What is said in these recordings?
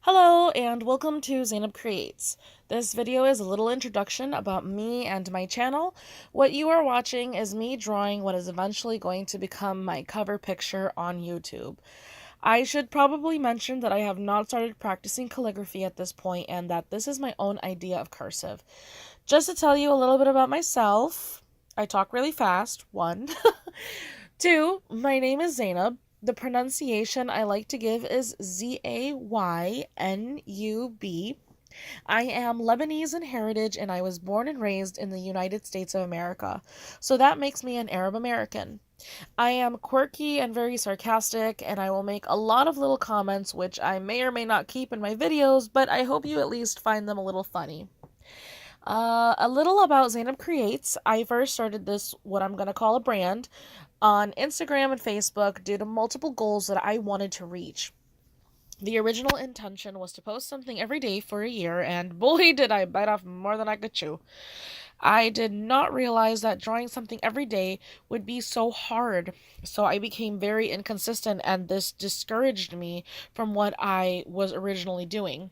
Hello and welcome to ZainabCreates. This video is a little introduction about me and my channel. What you are watching is me drawing what is eventually going to become my cover picture on YouTube. I should probably mention that I have not started practicing calligraphy at this point and that this is my own idea of cursive. Just to tell you a little bit about myself, I talk really fast, one. Two, my name is Zainab. The pronunciation I like to give is Zaynub. I am Lebanese in heritage and I was born and raised in the United States of America. So that makes me an Arab American. I am quirky and very sarcastic, and I will make a lot of little comments which I may or may not keep in my videos, but I hope you at least find them a little funny. A little about Zainab Creates. I first started this, what I'm going to call a brand, on Instagram and Facebook due to multiple goals that I wanted to reach. The original intention was to post something every day for a year, and boy, did I bite off more than I could chew. I did not realize that drawing something every day would be so hard, so I became very inconsistent, and this discouraged me from what I was originally doing.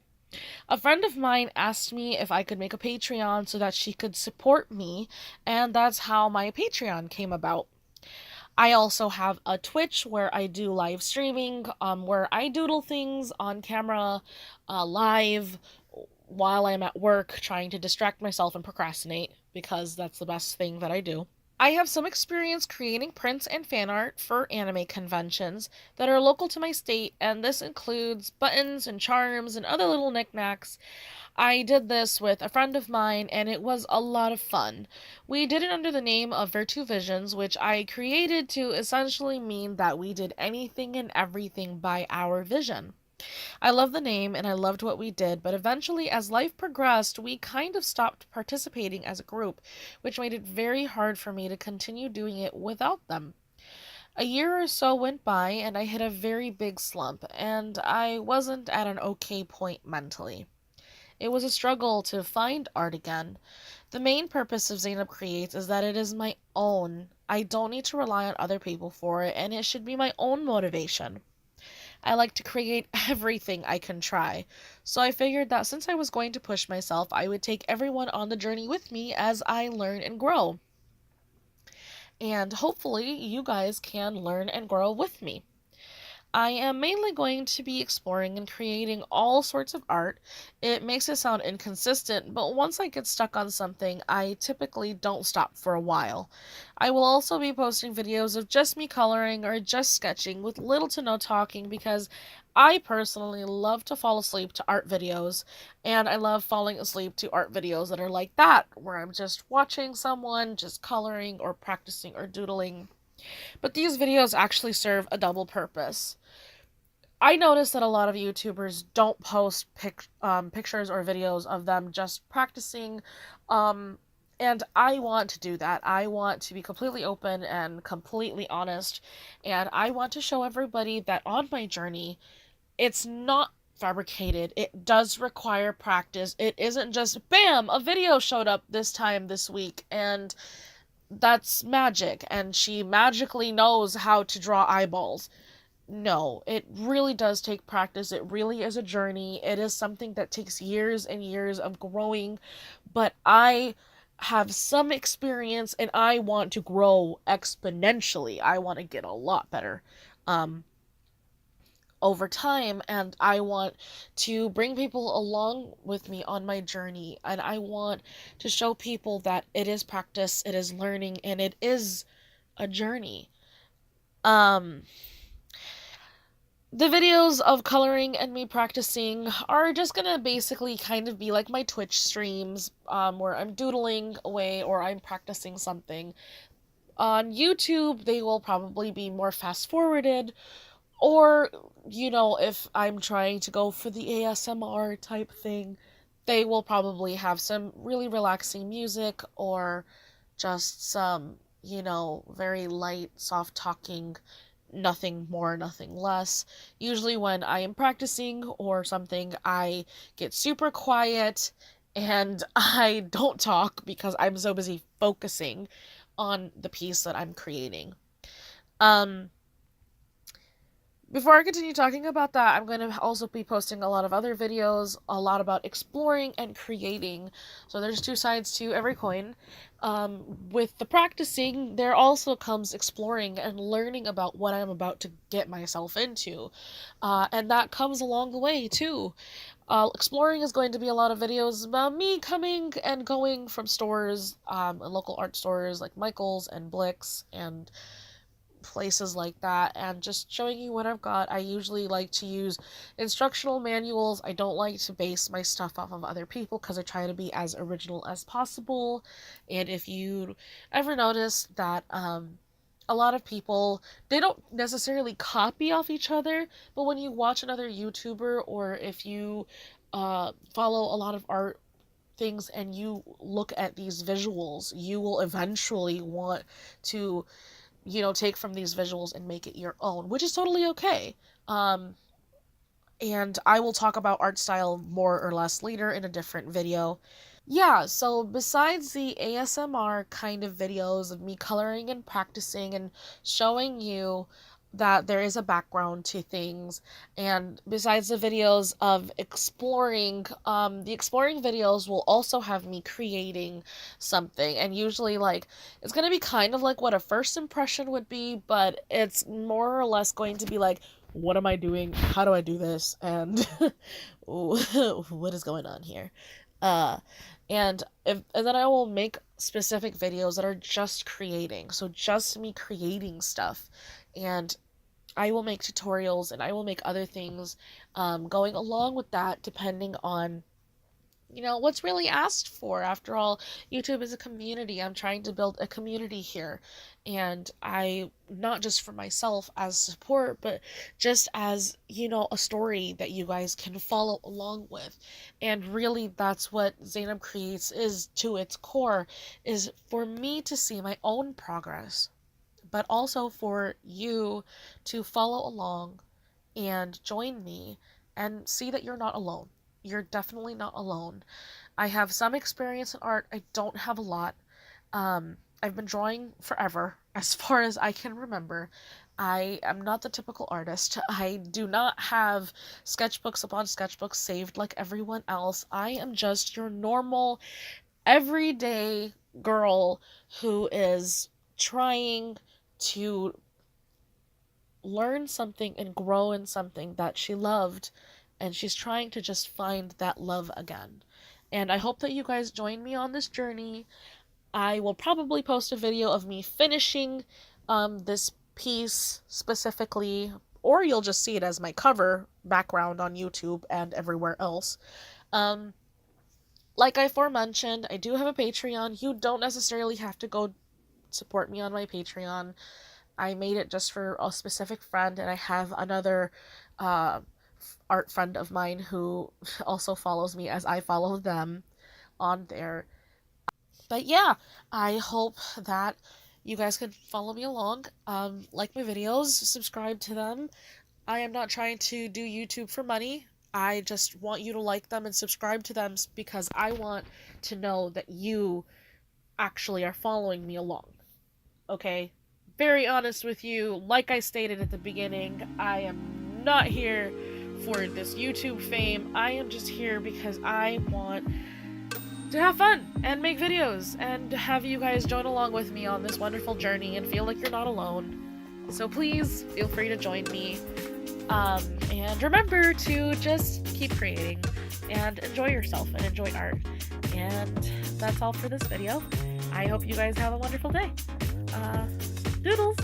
A friend of mine asked me if I could make a Patreon so that she could support me, and that's how my Patreon came about. I also have a Twitch where I do live streaming, where I doodle things on camera, live, while I'm at work trying to distract myself and procrastinate, because that's the best thing that I do. I have some experience creating prints and fan art for anime conventions that are local to my state, and this includes buttons and charms and other little knickknacks. I did this with a friend of mine, and it was a lot of fun. We did it under the name of Virtu Visions, which I created to essentially mean that we did anything and everything by our vision. I love the name and I loved what we did, but eventually, as life progressed, we kind of stopped participating as a group, which made it very hard for me to continue doing it without them. A year or so went by, and I hit a very big slump, and I wasn't at an okay point mentally. It was a struggle to find art again. The main purpose of Zainab Creates is that it is my own. I don't need to rely on other people for it, and it should be my own motivation. I like to create everything I can try. So I figured that since I was going to push myself, I would take everyone on the journey with me as I learn and grow. And hopefully, you guys can learn and grow with me. I am mainly going to be exploring and creating all sorts of art. It makes it sound inconsistent, but once I get stuck on something, I typically don't stop for a while. I will also be posting videos of just me coloring or just sketching with little to no talking because I personally love to fall asleep to art videos, and I love falling asleep to art videos that are like that, where I'm just watching someone just coloring or practicing or doodling. But these videos actually serve a double purpose. I notice that a lot of YouTubers don't post pictures or videos of them just practicing, um, and I want to do that. I want to be completely open and completely honest, and I want to show everybody that on my journey, it's not fabricated. It does require practice. It isn't just, bam, a video showed up this time this week, and that's magic, and she magically knows how to draw eyeballs. No, it really does take practice. It really is a journey. It is something that takes years and years of growing, but I have some experience and I want to grow exponentially. I want to get a lot better over time, and I want to bring people along with me on my journey, and I want to show people that it is practice, it is learning, and it is a journey. Um The videos of coloring and me practicing are just gonna basically kind of be like my Twitch streams, where I'm doodling away or I'm practicing something. On YouTube, they will probably be more fast forwarded, or, if I'm trying to go for the ASMR type thing, they will probably have some really relaxing music or just some, very light, soft talking, nothing more, nothing less. Usually, when I am practicing or something, I get super quiet and I don't talk because I'm so busy focusing on the piece that I'm creating. Um, Before I continue talking about that, I'm going to also be posting a lot of other videos, a lot about exploring and creating. So there's two sides to every coin. With the practicing, there also comes exploring and learning about what I'm about to get myself into. And that comes along the way, too. Exploring is going to be a lot of videos about me coming and going from stores, local art stores like Michael's and Blick's and places like that, and just showing you what I've got. I usually like to use instructional manuals. I don't like to base my stuff off of other people because I try to be as original as possible. And if you ever notice that a lot of people, they don't necessarily copy off each other, but when you watch another YouTuber, or if you follow a lot of art things and you look at these visuals, you will eventually want to, take from these visuals and make it your own, which is totally okay. And I will talk about art style more or less later in a different video. Yeah, so besides the ASMR kind of videos of me coloring and practicing and showing you that there is a background to things, and besides the videos of exploring, the exploring videos will also have me creating something, and usually, like, it's going to be kind of like what a first impression would be, but it's more or less going to be like, what am I doing? How do I do this? And what is going on here? Uh, and then I will make specific videos that are just creating. So just me creating stuff. And I will make tutorials and I will make other things going along with that, depending on what's really asked for. After all, YouTube is a community. I'm trying to build a community here, and I, not just for myself as support, but just as a story that you guys can follow along with. And really, that's what ZainabCreates is to its core, is for me to see my own progress, but also for you to follow along and join me and see that you're not alone. You're definitely not alone. I have some experience in art. I don't have a lot. I've been drawing forever, as far as I can remember. I am not the typical artist. I do not have sketchbooks upon sketchbooks saved like everyone else. I am just your normal, everyday girl who is trying to learn something and grow in something that she loved, and she's trying to just find that love again. And I hope that you guys join me on this journey. I will probably post a video of me finishing this piece specifically, or you'll just see it as my cover background on YouTube and everywhere else. Like I aforementioned, I do have a Patreon. You don't necessarily have to go support me on my Patreon. I made it just for a specific friend, and I have another art friend of mine who also follows me as I follow them on there. But yeah, I hope that you guys can follow me along, like my videos, subscribe to them. I am not trying to do YouTube for money. I just want you to like them and subscribe to them because I want to know that you actually are following me along. Okay? Very honest with you, like I stated at the beginning, I am not here for this YouTube fame. I am just here because I want to have fun and make videos and have you guys join along with me on this wonderful journey and feel like you're not alone. So please feel free to join me. And remember to just keep creating and enjoy yourself and enjoy art. And that's all for this video. I hope you guys have a wonderful day. Doodles!